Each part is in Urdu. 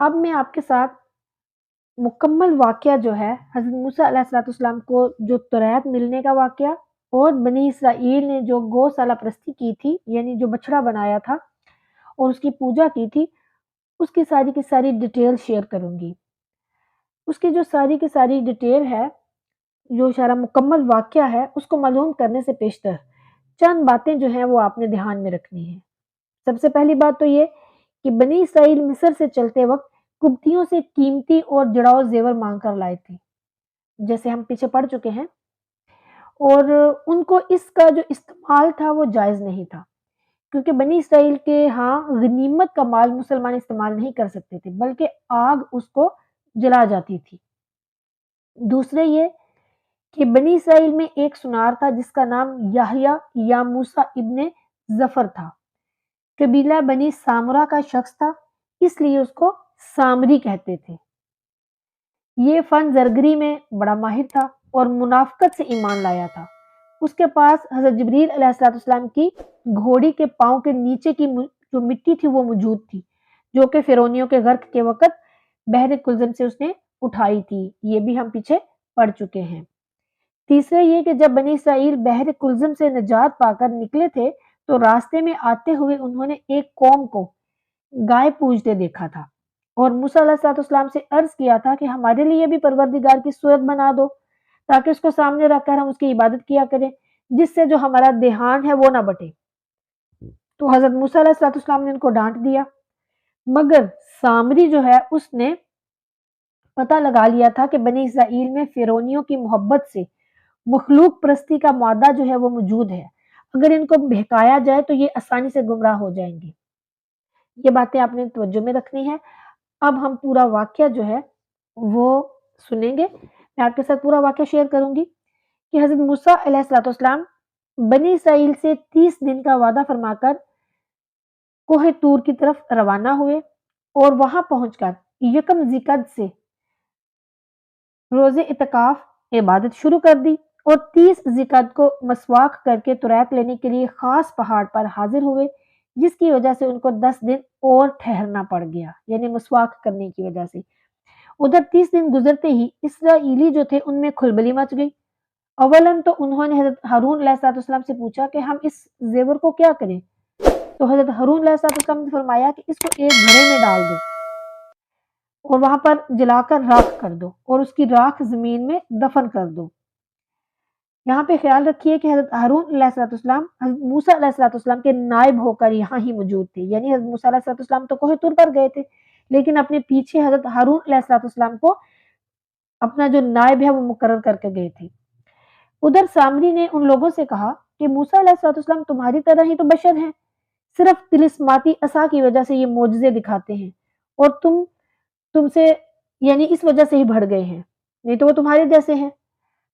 اب میں آپ کے ساتھ مکمل واقعہ جو ہے حضرت موسیٰ علیہ السلام کو جو توریت ملنے کا واقعہ اور بنی اسرائیل نے جو گوسالہ پرستی کی تھی یعنی جو بچڑا بنایا تھا اور اس کی پوجا کی تھی اس کی ساری ڈیٹیل شیئر کروں گی۔ اس کی جو ساری کی ساری ڈیٹیل ہے جو سارا مکمل واقعہ ہے اس کو معلوم کرنے سے پیشتر چند باتیں جو ہیں وہ آپ نے دھیان میں رکھنی ہیں۔ سب سے پہلی بات تو یہ کہ بنی اسرائیل مصر سے چلتے وقت قبطیوں سے قیمتی اور جڑاؤ زیور مانگ کر لائے تھے جیسے ہم پیچھے پڑھ چکے ہیں، اور ان کو اس کا جو استعمال تھا وہ جائز نہیں تھا کیونکہ بنی اسرائیل کے ہاں غنیمت کا مال مسلمان استعمال نہیں کر سکتے تھے بلکہ آگ اس کو جلا جاتی تھی۔ دوسرے یہ کہ بنی اسرائیل میں ایک سنار تھا جس کا نام یحییٰ یا موسیٰ ابن ظفر تھا، قبیلہ بنی سامرہ کا شخص تھا اس لیے اس کو سامری کہتے تھے۔ یہ فن زرگری میں بڑا ماہر تھا اور منافقت سے ایمان لایا تھا۔ اس کے پاس حضرت جبریل علیہ السلام کی گھوڑی کے پاؤں کے نیچے کی جو مٹی تھی وہ موجود تھی جو کہ فرعونیوں کے غرق کے وقت بحر کلزم سے اس نے اٹھائی تھی، یہ بھی ہم پیچھے پڑھ چکے ہیں۔ تیسرے یہ کہ جب بنی اسرائیل بحر کلزم سے نجات پا کر نکلے تھے تو راستے میں آتے ہوئے انہوں نے ایک قوم کو گائے پوجتے دیکھا تھا اور موسیٰ علیہ السلام سے عرض کیا تھا کہ ہمارے لیے بھی پروردگار کی صورت بنا دو تاکہ اس کو سامنے رکھ کر ہم اس کی عبادت کیا کریں جس سے جو ہمارا دھیان ہے وہ نہ بٹے۔ تو حضرت موسیٰ علیہ السلام نے ان کو ڈانٹ دیا، مگر سامری جو ہے اس نے پتہ لگا لیا تھا کہ بنی اسرائیل میں فرعونیوں کی محبت سے مخلوق پرستی کا مادہ جو ہے وہ موجود ہے، اگر ان کو بہکایا جائے تو یہ آسانی سے گمراہ ہو جائیں گے۔ یہ باتیں آپ نے توجہ میں رکھنی ہے۔ اب ہم پورا واقعہ جو ہے وہ سنیں گے، میں آپ کے ساتھ پورا واقعہ شیئر کروں گی کہ حضرت موسیٰ علیہ السلام بنی اسرائیل سے 30 دن کا وعدہ فرما کر کوہ طور کی طرف روانہ ہوئے اور وہاں پہنچ کر یکم ذیقعد سے روزے اعتکاف عبادت شروع کر دی اور 30 ذیقعد کو مسواک کر کے توریت لینے کے لیے خاص پہاڑ پر حاضر ہوئے جس کی وجہ سے ان کو 10 دن اور ٹھہرنا پڑ گیا یعنی مسواک کرنے کی وجہ سے۔ ادھر 30 دن گزرتے ہی اسرائیلی جو تھے ان میں کھلبلی مچ گئی۔ اولاً تو انہوں نے حضرت ہارون علیہ السلام سے پوچھا کہ ہم اس زیور کو کیا کریں، تو حضرت ہارون علیہ السلام نے فرمایا کہ اس کو ایک گھڑے میں ڈال دو اور وہاں پر جلا کر راکھ کر دو اور اس کی راکھ زمین میں دفن کر دو۔ یہاں پہ خیال رکھیے کہ حضرت ہارون علیہ السلام حضرت موسیٰ علیہ السلام کے نائب ہو کر یہاں ہی موجود تھے، یعنی حضرت موسیٰ علیہ السلام تو کوہ طور پر گئے تھے لیکن اپنے پیچھے حضرت ہارون علیہ السلام کو اپنا جو نائب ہے وہ مقرر کر کے گئے تھے۔ ادھر سامری نے ان لوگوں سے کہا کہ موسیٰ علیہ السلام تمہاری طرح ہی تو بشر ہیں، صرف طلسماتی عصا کی وجہ سے یہ معجزے دکھاتے ہیں اور تم سے یعنی اس وجہ سے ہی بڑھ گئے ہیں، نہیں تو وہ تمہارے جیسے ہیں۔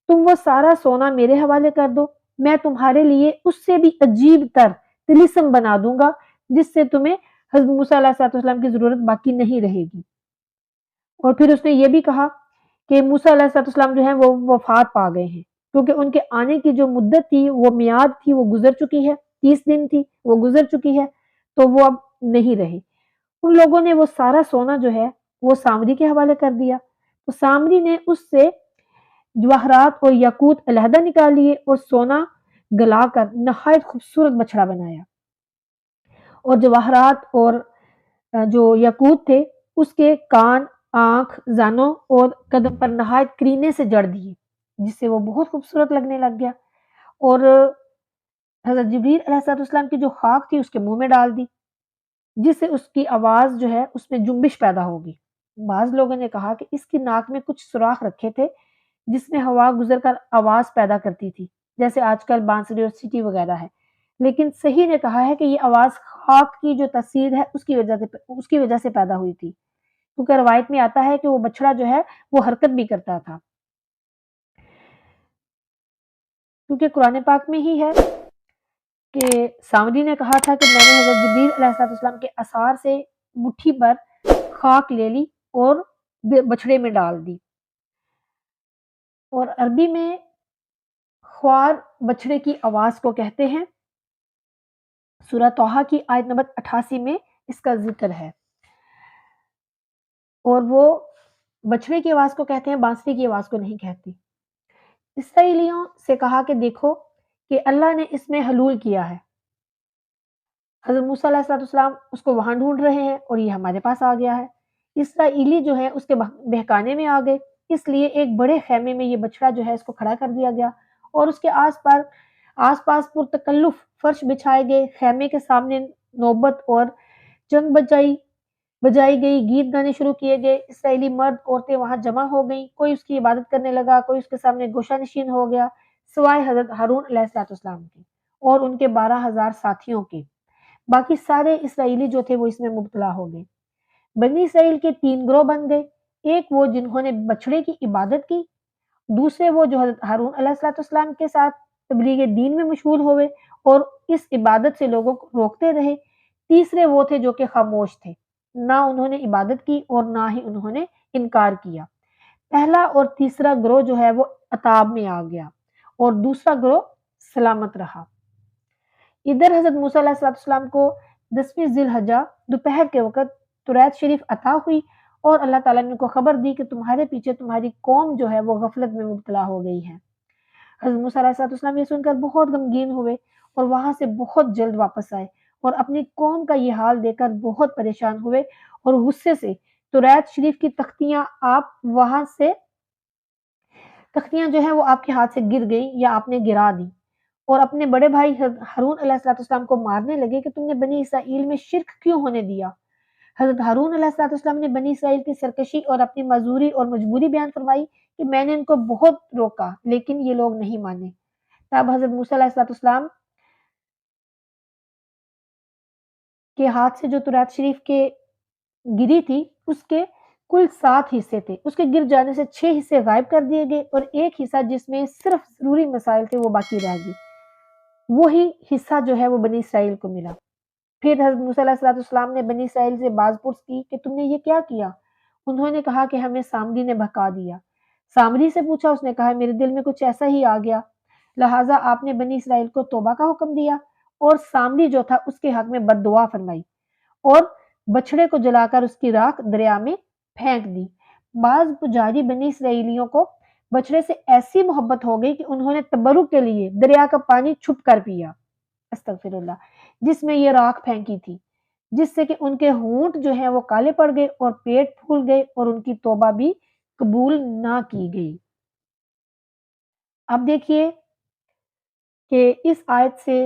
تم وہ سارا سونا میرے حوالے کر دو، میں تمہارے لیے اس سے بھی عجیب تر طلسم بنا دوں گا جس سے تمہیں حضرت موسیٰ علیہ السلام کی ضرورت باقی نہیں رہے گی۔ اور پھر اس نے یہ بھی کہا کہ موسیٰ علیہ السلام جو ہیں وہ وفات پا گئے ہیں کیونکہ ان کے آنے کی جو مدت تھی وہ میعاد تھی وہ گزر چکی ہے، 30 دن تھی وہ گزر چکی ہے تو وہ اب نہیں رہے۔ ان لوگوں نے وہ سارا سونا جو ہے وہ سامری کے حوالے کر دیا، تو سامری نے اس سے جواہرات اور یاقوت علیحدہ نکال لیے اور سونا گلا کر نہایت خوبصورت بچڑا بنایا اور جواہرات اور جو یاقوت تھے اس کے کان، آنکھ، زانوں اور قدم پر نہایت کرینے سے جڑ دیے جس سے وہ بہت خوبصورت لگنے لگ گیا، اور حضرت جبریل علیہ السلام کی جو خاک تھی اس کے منہ میں ڈال دی جس سے اس کی آواز جو ہے اس میں جنبش پیدا ہوگی۔ بعض لوگوں نے کہا کہ اس کی ناک میں کچھ سوراخ رکھے تھے جس میں ہوا گزر کر آواز پیدا کرتی تھی جیسے آج کل بانسری اور سیٹی وغیرہ ہے، لیکن صحیح نے کہا ہے کہ یہ آواز خاک کی جو تاثیر ہے اس کی وجہ سے پیدا ہوئی تھی کیونکہ روایت میں آتا ہے کہ وہ بچڑا جو ہے وہ حرکت بھی کرتا تھا، کیونکہ قرآن پاک میں ہی ہے کہ سامری نے کہا تھا کہ میں نے حضرت جبریل علیہ السلام کے اثار سے مٹھی پر خاک لے لی اور بچڑے میں ڈال دی، اور عربی میں خوار بچڑے کی آواز کو کہتے ہیں۔ سورہ طٰہٰ کی آیت نمبر 88 میں اس کا ذکر ہے۔ اور وہ بچڑے کی آواز کو کہتے ہیں، بانسری کی آواز کو نہیں کہتے۔ اسرائیلیوں سے کہا کہ دیکھو کہ اللہ نے اس میں حلول کیا ہے۔ حضرت موسیٰ علیہ السلام اس کو وہاں ڈھونڈ رہے ہیں اور یہ ہمارے پاس آ گیا ہے۔ اسرائیلی جو ہے اس کے بہکانے میں آ گئے، اس لیے ایک بڑے خیمے میں یہ بچڑا جو ہے اس کو کھڑا کر دیا گیا اور اس کے آس پاس پرتکلف فرش بچھائے گئے، خیمے کے سامنے نوبت اور چنگ بجائی گئی، گیت گانے شروع کیے گئے، اسرائیلی مرد عورتیں وہاں جمع ہو گئیں، کوئی اس کی عبادت کرنے لگا، کوئی اس کے سامنے گوشہ نشین ہو گیا، سوائے حضرت ہارون علیہ السلام کے اور ان کے 12,000 ساتھیوں کے۔ باقی سارے اسرائیلی جو تھے وہ اس میں مبتلا ہو گئے۔ بنی اسرائیل کے 3 گروہ بن گئے، ایک وہ جنہوں نے بچڑے کی عبادت کی، دوسرے وہ جو حضرت ہارون علیہ السلام کے ساتھ تبلیغ دین میں مشغول ہوئے اور اس عبادت سے لوگوں کو روکتے رہے، تیسرے وہ تھے جو کہ خاموش تھے، نہ انہوں نے عبادت کی اور نہ ہی انہوں نے انکار کیا۔ پہلا اور تیسرا گروہ جو ہے وہ عطاب میں آ گیا اور دوسرا گروہ سلامت رہا۔ ادھر حضرت موسیٰ علیہ السلام کو 10ویں ذی الحجہ دوپہر کے وقت توریت شریف عطا ہوئی اور اللہ تعالیٰ نے ان کو خبر دی کہ تمہارے پیچھے تمہاری قوم جو ہے وہ غفلت میں مبتلا ہو گئی ہے۔ حضرت موسیٰ علیہ السلام یہ سن کر بہت غمگین ہوئے اور وہاں سے بہت جلد واپس آئے اور اپنی قوم کا یہ حال دیکھ کر بہت پریشان ہوئے اور غصے سے توریت شریف کی تختیاں جو ہیں وہ آپ کے ہاتھ سے گر گئی یا آپ نے گرا دی اور اپنے بڑے بھائی ہارون علیہ السلام کو مارنے لگے کہ تم نے بنی اسرائیل میں شرک کیوں ہونے دیا۔ حضرت ہارون علیہ السلام نے بنی اسرائیل کی سرکشی اور اپنی معذوری اور مجبوری بیان فرمائی کہ میں نے ان کو بہت روکا لیکن یہ لوگ نہیں مانے۔ تب حضرت موسیٰ علیہ السلام کے ہاتھ سے جو توریت شریف کے گری تھی اس کے کل 7 حصے تھے، اس کے گر جانے سے 6 حصے غائب کر دیے گئے اور ایک حصہ جس میں صرف ضروری مسائل تھے وہ باقی رہ گئی، وہی حصہ جو ہے وہ بنی اسرائیل کو ملا۔ پھر حضرت موسیٰ علیہ السلام نے بنی اسرائیل سے باز پرس کی کہ تم نے یہ کیا کیا؟ انہوں نے کہا کہ ہمیں سامری نے بہکا دیا۔ سامری سے پوچھا، اس نے کہا میرے دل میں کچھ ایسا ہی آ گیا، لہٰذا آپ نے بنی اسرائیل کو توبہ کا حکم دیا اور سامری جو تھا اس کے حق میں بد دعا فرمائی اور بچڑے کو جلا کر اس کی راکھ دریا میں پھینک دی۔ بعض پجاری بنی اسرائیلیوں کو بچڑے سے ایسی محبت ہو گئی کہ انہوں نے تبرک کے لیے دریا کا پانی چھپ کر پیا، استغفر اللہ، جس میں یہ راکھ پھینکی تھی، جس سے کہ ان کے ہونٹ جو ہیں وہ کالے پڑ گئے اور پیٹ پھول گئے اور ان کی توبہ بھی قبول نہ کی گئی۔ اب دیکھیے کہ اس آیت سے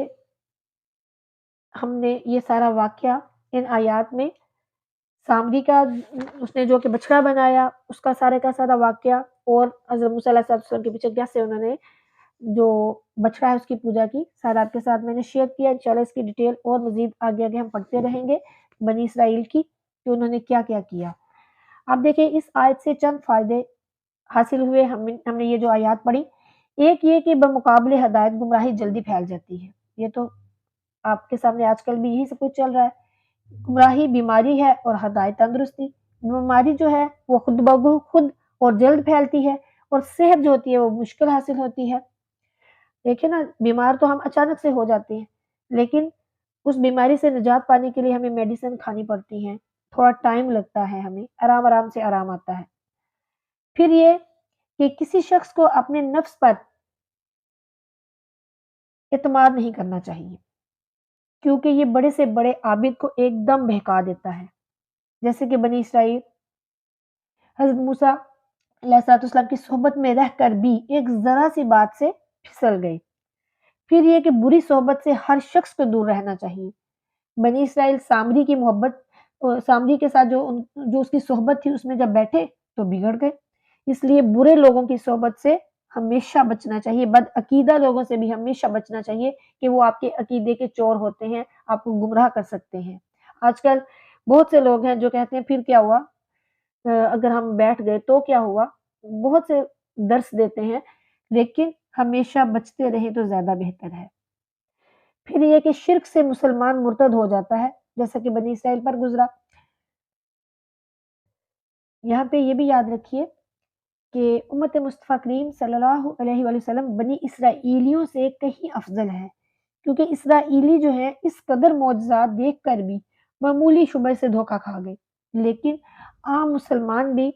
ہم نے یہ سارا واقعہ ان آیات میں سامری کا اس نے جو کہ بچڑا بنایا اس کا سارا واقعہ اور حضرت موسیٰ علیہ السلام کے پیچھے کیسے انہوں نے جو بچڑا ہے اس کی پوجا کی، سارا آپ کے ساتھ میں نے شیئر کیا۔ انشاءاللہ اس کی ڈیٹیل اور مزید آگے ہم پڑھتے رہیں گے بنی اسرائیل کی کہ انہوں نے کیا کیا کیا۔ اب دیکھیں اس آیت سے چند فائدے حاصل ہوئے، ہم نے یہ جو آیات پڑھی، ایک یہ کہ بمقابلے ہدایت گمراہی جلدی پھیل جاتی ہے، یہ تو آپ کے سامنے آج کل بھی یہی سب کچھ چل رہا ہے۔ گمراہی بیماری ہے اور ہدایت تندرستی۔ بیماری جو ہے وہ خود اور جلد پھیلتی ہے اور صحت جو ہوتی ہے وہ مشکل حاصل ہوتی ہے۔ دیکھیں نا، بیمار تو ہم اچانک سے ہو جاتے ہیں لیکن اس بیماری سے نجات پانے کے لیے ہمیں میڈیسن کھانی پڑتی ہیں، تھوڑا ٹائم لگتا ہے، ہمیں آرام سے آرام آتا ہے۔ پھر یہ کہ کسی شخص کو اپنے نفس پر اعتماد نہیں کرنا چاہیے کیونکہ یہ بڑے سے بڑے عابد کو ایک دم بہکا دیتا ہے، جیسے کہ بنی اسرائیل حضرت موسیٰ علیہ السلام کی صحبت میں رہ کر بھی ایک ذرا سی بات سے پھسل گئے۔ پھر یہ کہ بری صحبت سے ہر شخص کو دور رہنا چاہیے۔ بنی اسرائیل سامری کے ساتھ جو اس کی صحبت تھی اس میں جب بیٹھے تو بگڑ گئے، اس لیے برے لوگوں کی صحبت سے ہمیشہ بچنا چاہیے، بد عقیدہ لوگوں سے بھی ہمیشہ بچنا چاہیے کہ وہ آپ کے عقیدے کے چور ہوتے ہیں، آپ کو گمراہ کر سکتے ہیں۔ آج کل بہت سے لوگ ہیں جو کہتے ہیں پھر کیا ہوا، اگر ہم بیٹھ گئے تو کیا ہوا، بہت سے درس دیتے ہیں لیکن ہمیشہ بچتے رہیں تو زیادہ بہتر ہے۔ پھر یہ کہ شرک سے مسلمان مرتد ہو جاتا ہے جیسا کہ بنی اسرائیل پر گزرا۔ یہاں پہ یہ بھی یاد رکھیے کہ امت مصطفیٰ کریم صلی اللہ علیہ وآلہ وسلم بنی اسرائیلیوں سے کہیں افضل ہے، کیونکہ اسرائیلی جو ہے اس قدر معجزات دیکھ کر بھی معمولی شبہ سے دھوکہ کھا گئے، لیکن عام مسلمان بھی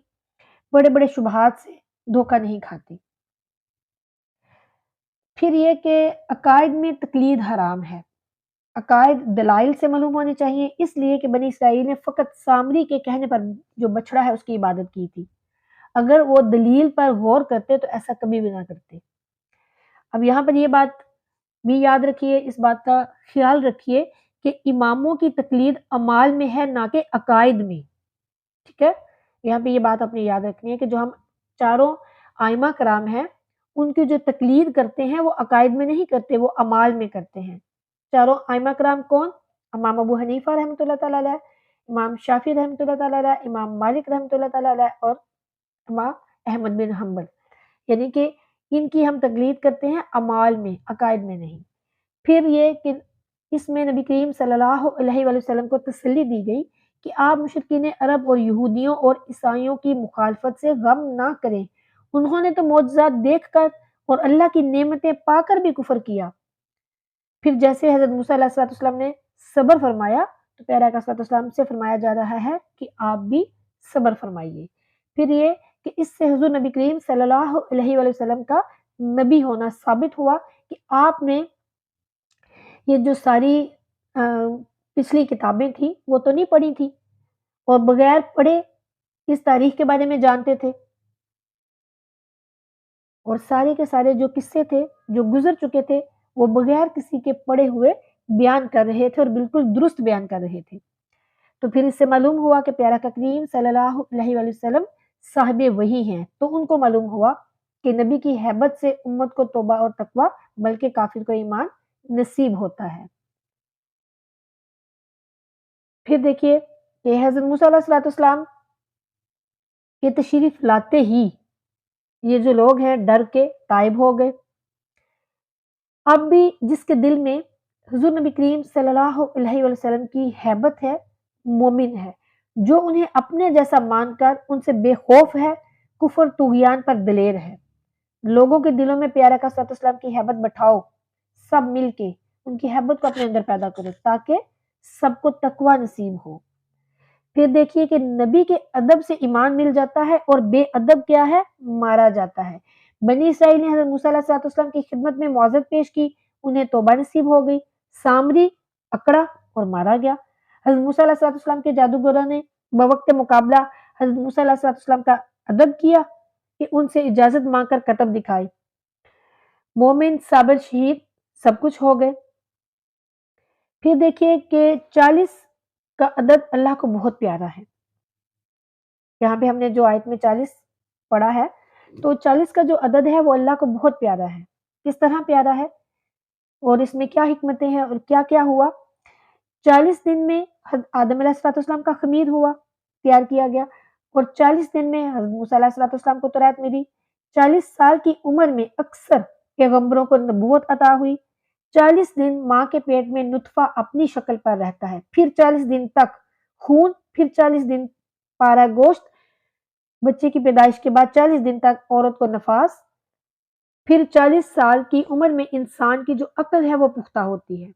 بڑے بڑے شبہات سے دھوکہ نہیں کھاتے۔ پھر یہ کہ عقائد میں تقلید حرام ہے۔ عقائد دلائل سے معلوم ہونے چاہیے، اس لیے کہ بنی اسرائیل نے فقط سامری کے کہنے پر جو بچڑا ہے اس کی عبادت کی تھی۔ اگر وہ دلیل پر غور کرتے تو ایسا کبھی بھی نہ کرتے۔ اب یہاں پر یہ بات بھی یاد رکھیے، اس بات کا خیال رکھیے کہ اماموں کی تقلید اعمال میں ہے نہ کہ عقائد میں، ٹھیک ہے؟ یہاں پہ یہ بات اپنے یاد رکھنی ہے کہ جو ہم چاروں ائمہ کرام ہیں ان کی جو تقلید کرتے ہیں وہ عقائد میں نہیں کرتے، وہ اعمال میں کرتے ہیں۔ چاروں ائمہ کرام کون؟ امام ابو حنیفہ رحمۃ اللہ تعالی علیہ، امام شافعی رحمۃ اللہ تعالی علیہ، امام مالک رحمۃ اللہ تعالی علیہ اور امام احمد بن حنبل، یعنی کہ ان کی ہم تقلید کرتے ہیں اعمال میں، عقائد میں نہیں۔ پھر یہ کہ اس میں نبی کریم صلی اللہ علیہ وآلہ وسلم کو تسلی دی گئی کہ آپ مشرکین عرب اور یہودیوں اور عیسائیوں کی مخالفت سے غم نہ کریں، انہوں نے تو معجزات دیکھ کر اور اللہ کی نعمتیں پا کر بھی کفر کیا۔ پھر جیسے حضرت موسیٰ علیہ السلام نے صبر فرمایا تو پیارا آقا صلی اللہ علیہ وسلم سے فرمایا جا رہا ہے کہ آپ بھی صبر فرمائیے۔ پھر یہ کہ اس سے حضور نبی کریم صلی اللہ علیہ وآلہ وسلم کا نبی ہونا ثابت ہوا کہ آپ نے یہ جو ساری پچھلی کتابیں تھیں وہ تو نہیں پڑھی تھی اور بغیر پڑھے اس تاریخ کے بارے میں جانتے تھے، اور سارے کے سارے جو قصے تھے جو گزر چکے تھے وہ بغیر کسی کے پڑھے ہوئے بیان کر رہے تھے اور بالکل درست بیان کر رہے تھے۔ تو پھر اس سے معلوم ہوا کہ پیارا کریم صلی اللہ علیہ وآلہ وسلم صاحب وحی ہیں، تو ان کو معلوم ہوا کہ نبی کی ہیبت سے امت کو توبہ اور تقوی بلکہ کافر کو ایمان نصیب ہوتا ہے۔ پھر دیکھیے کہ حضرت موسیٰ علیہ السلام یہ تشریف لاتے ہی یہ جو لوگ ہیں ڈر کے تائب ہو گئے۔ اب بھی جس کے دل میں حضور نبی کریم صلی اللہ علیہ وسلم کی ہیبت ہے، مومن ہے، جو انہیں اپنے جیسا مان کر ان سے بے خوف ہے، کفر طغیان پر دلیر ہے۔ لوگوں کے دلوں میں پیارا کا صلی اللہ علیہ وسلم کی ہیبت بٹھاؤ، سب مل کے ان کی ہیبت کو اپنے اندر پیدا کرو تاکہ سب کو تقوی نصیب ہو۔ پھر دیکھیے کہ نبی کے ادب سے ایمان مل جاتا ہے اور بے ادب کیا ہے؟ مارا جاتا ہے۔ بنی اسرائیل نے حضرت موسیٰ علیہ السلام کی خدمت میں معذرت پیش کی، انہیں توبہ نصیب ہو گئی۔ سامری اکڑا اور مارا گیا۔ حضرت موسیٰ علیہ السلام کے جادوگروں نے بوقت مقابلہ حضرت موسیٰ علیہ السلام کا ادب کیا کہ ان سے اجازت مانگ کر کرتب دکھائی۔ مومن، صابر، شہید سب کچھ ہو گئے۔ پھر دیکھیے کہ 40 کا عدد اللہ کو بہت پیارا ہے۔ یہاں پہ ہم نے جو آیت میں 40 پڑھا ہے تو 40 کا جو عدد ہے وہ اللہ کو بہت پیارا ہے۔ کس طرح پیارا ہے اور اس میں کیا حکمتیں ہیں اور کیا کیا ہوا؟ 40 دن میں حضرت آدم علیہ السلام کا خمیر ہوا، تیار کیا گیا، اور 40 دن میں حضرت موسیٰ علیہ السلام کو تورات ملی۔ 40 سال کی عمر میں اکثر پیغمبروں کو نبوت عطا ہوئی۔ 40 دن ماں کے پیٹ میں نطفہ اپنی شکل پر رہتا ہے، پھر 40 دن تک خون، پھر 40 دن پارا گوشت، بچے کی پیدائش کے بعد 40 دن تک عورت کو نفاس، پھر 40 سال کی عمر میں انسان کی جو عقل ہے وہ پختہ ہوتی ہے۔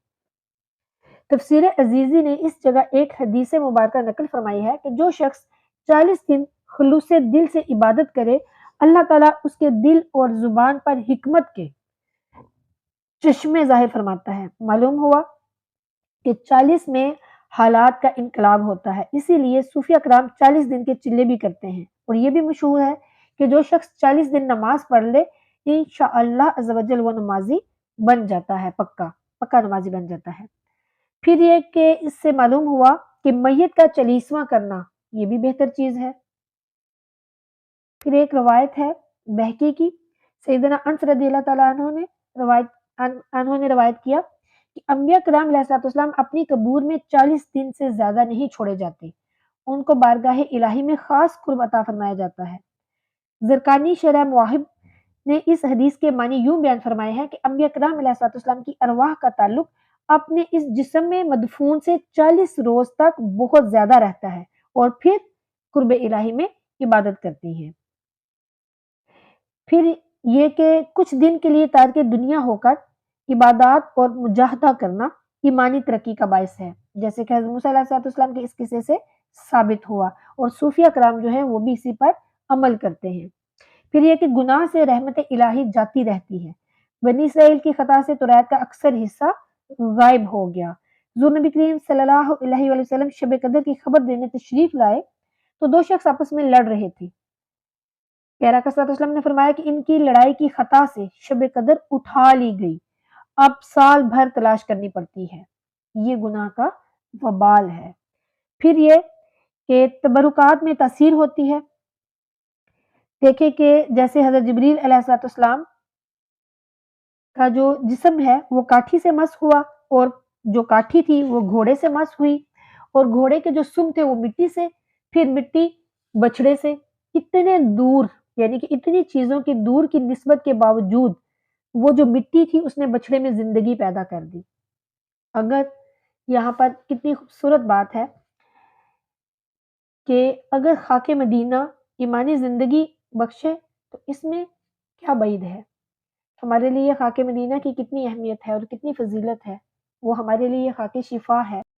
تفسیر عزیزی نے اس جگہ ایک حدیث مبارکہ نقل فرمائی ہے کہ جو شخص 40 دن خلوص دل سے عبادت کرے، اللہ تعالیٰ اس کے دل اور زبان پر حکمت کے چشمے ظاہر فرماتا ہے۔ معلوم ہوا کہ 40 میں حالات کا انقلاب ہوتا ہے، اسی لیے صوفیہ کرام 40 دن کے چلے بھی کرتے ہیں، اور یہ بھی مشہور ہے کہ جو شخص 40 دن نماز پڑھ لے انشاءاللہ عز و جل وہ نمازی بن جاتا ہے، پکا نمازی بن جاتا ہے۔ پھر یہ کہ اس سے معلوم ہوا کہ میت کا چلیسواں کرنا یہ بھی بہتر چیز ہے۔ پھر ایک روایت ہے بہقی کی، سیدنا انس رضی اللہ تعالیٰ عنہ نے روایت کیا کہ انبیاء کرام علیہ السلام اپنی قبور میں 40 دن سے زیادہ نہیں چھوڑے جاتے، ان کو بارگاہ الہی میں خاص قرب عطا فرمایا جاتا ہے۔ زرقانی شرح مواہب نے اس حدیث کے معنی یوں بیان فرمائے ہیں کہ انبیاء کرام علیہ السلام کی ارواح کا تعلق اپنے اس جسم میں مدفون سے 40 روز تک بہت زیادہ رہتا ہے اور پھر قرب الہی میں عبادت کرتی ہیں۔ پھر یہ کہ کچھ دن کے لیے تارک دنیا ہو کر عبادات اور مجاہدہ کرنا ایمانی ترقی کا باعث ہے، جیسے کہ حضرت موسیٰ علیہ السلام کے اس قصے سے ثابت ہوا، اور صوفیہ کرام جو ہیں وہ بھی اسی پر عمل کرتے ہیں۔ پھر یہ کہ گناہ سے رحمت الہی جاتی رہتی ہے۔ بنی اسرائیل کی خطا سے توریت کا اکثر حصہ غائب ہو گیا۔ حضور نبی کریم صلی اللہ علیہ وآلہ وسلم شب قدر کی خبر دینے تشریف لائے تو دو شخص آپس میں لڑ رہے تھے۔ پیارا صلی اللہ علیہ وسلم نے فرمایا کہ ان کی لڑائی کی خطا سے شب قدر اٹھا لی گئی، اب سال بھر تلاش کرنی پڑتی ہے، یہ گناہ کا وبال ہے۔ پھر یہ کہ تبرکات میں تاثیر ہوتی ہے۔ دیکھیں کہ جیسے حضرت جبریل علیہ السلام کا جو جسم ہے وہ کاٹھی سے مس ہوا، اور جو کاٹھی تھی وہ گھوڑے سے مس ہوئی، اور گھوڑے کے جو سم تھے وہ مٹی سے، پھر مٹی بچھڑے سے، اتنے دور، یعنی کہ اتنی چیزوں کی دور کی نسبت کے باوجود وہ جو مٹی تھی اس نے بچھڑے میں زندگی پیدا کر دی۔ اگر یہاں پر کتنی خوبصورت بات ہے کہ اگر خاک مدینہ ایمانی زندگی بخشے تو اس میں کیا بعید ہے۔ ہمارے لیے خاک مدینہ کی کتنی اہمیت ہے اور کتنی فضیلت ہے، وہ ہمارے لیے خاک شفا ہے۔